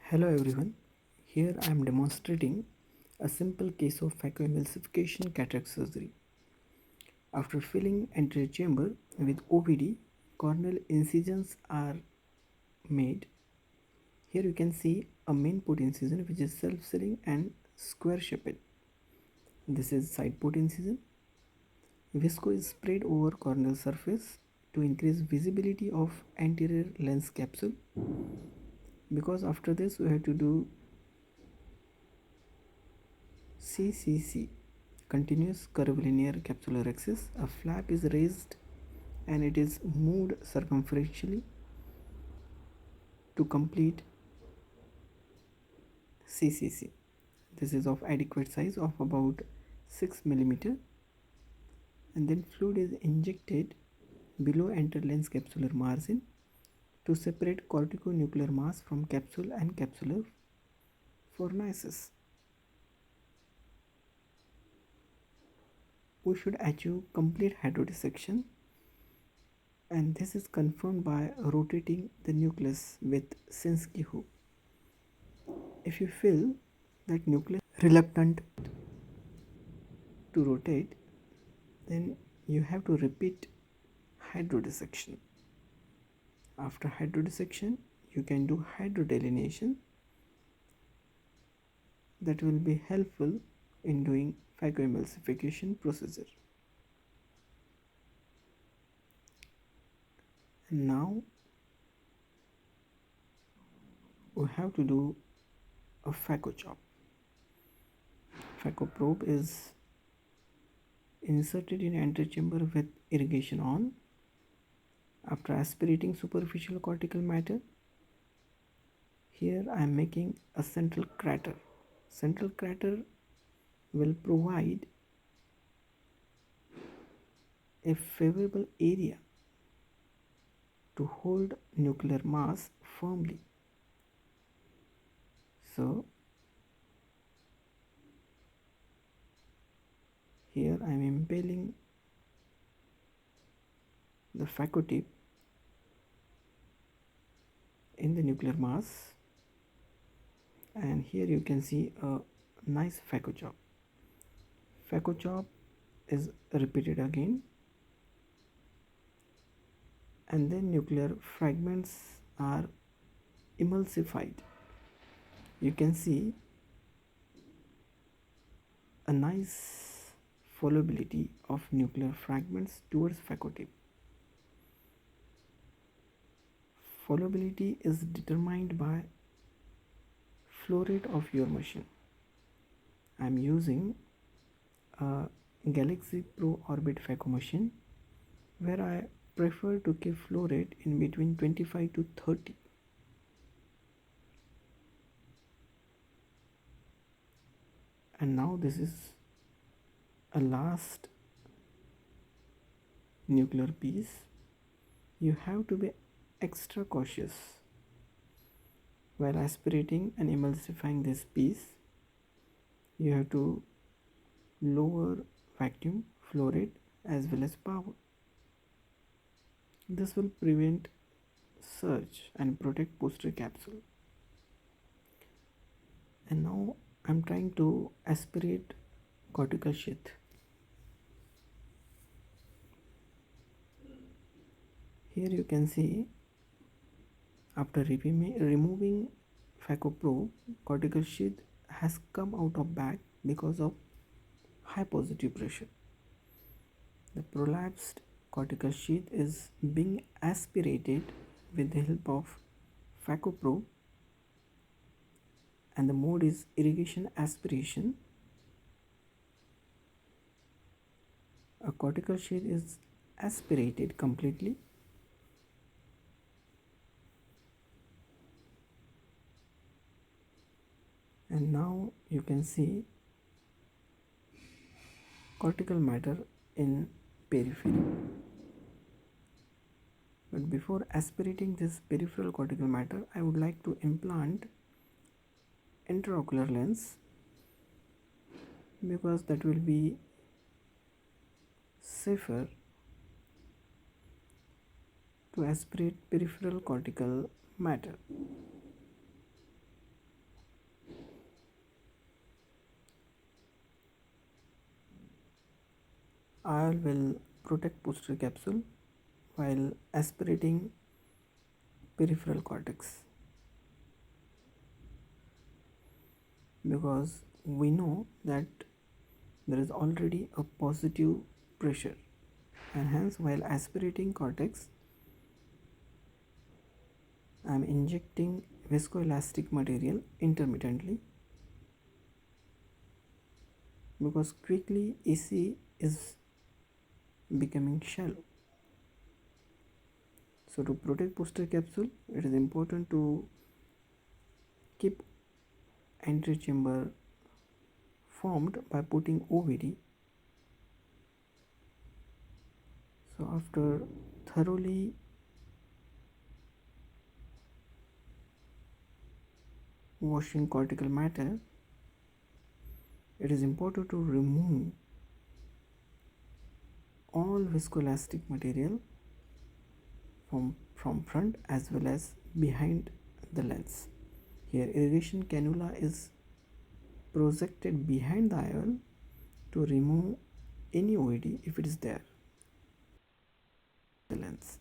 Hello everyone, here I am demonstrating a simple case of phacoemulsification cataract surgery. After filling anterior chamber with OPD, corneal incisions are made. Here you can see a main port incision which is self-sealing and square shaped. This is side port incision. Visco is sprayed over corneal surface to increase visibility of anterior lens capsule, because after this we have to do CCC, continuous curvilinear capsular axis. A flap is raised and it is moved circumferentially to complete CCC. This is of adequate size of about 6 mm, and then fluid is injected below anterior lens capsular margin to separate corticonuclear mass from capsule and capsular fornices. We should achieve complete hydrodissection, and this is confirmed by rotating the nucleus with Sinskey hook. If you feel that nucleus reluctant to rotate, then you have to repeat hydrodissection. After hydrodissection, you can do hydrodelineation. That will be helpful in doing phacoemulsification procedure. And now we have to do a phaco chop. Phaco probe is inserted in anterior chamber with irrigation on. After aspirating superficial cortical matter, here I am making a central crater. Central crater will provide a favorable area to hold nuclear mass firmly. So here I am impaling the phaco tip in the nuclear mass, and here you can see a nice phaco chop. Phaco chop is repeated again, and then nuclear fragments are emulsified. You can see a nice flowability of nuclear fragments towards phaco tip. Flowability is determined by flow rate of your machine. I am using a Galaxy Pro Orbit phaco machine, where I prefer to keep flow rate in between 25 to 30. And now this is a last nuclear piece. You have to be extra cautious while aspirating and emulsifying this piece. You have to lower vacuum, flow rate as well as power. This will prevent surge and protect posterior capsule. And now I am trying to aspirate cortical sheath. Here you can see, after removing phaco probe, cortical sheath has come out of bag because of high positive pressure. The prolapsed cortical sheath is being aspirated with the help of phaco probe, and the mode is irrigation aspiration. A cortical sheath is aspirated completely, and now you can see cortical matter in periphery. But before aspirating this peripheral cortical matter, I would like to implant intraocular lens, because that will be safer to aspirate peripheral cortical matter. IOL will protect posterior capsule while aspirating peripheral cortex, because we know that there is already a positive pressure, and hence while aspirating cortex I am injecting viscoelastic material intermittently, because quickly AC is becoming shallow. So to protect posterior capsule, it is important to keep anterior chamber formed by putting OVD. So after thoroughly washing cortical matter, it is important to remove all viscoelastic material from front as well as behind the lens. Here irrigation cannula is projected behind the IOL to remove any OED if it is there in the lens.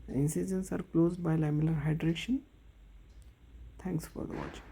Incisions are closed by lamellar hydration. Thanks for the watching.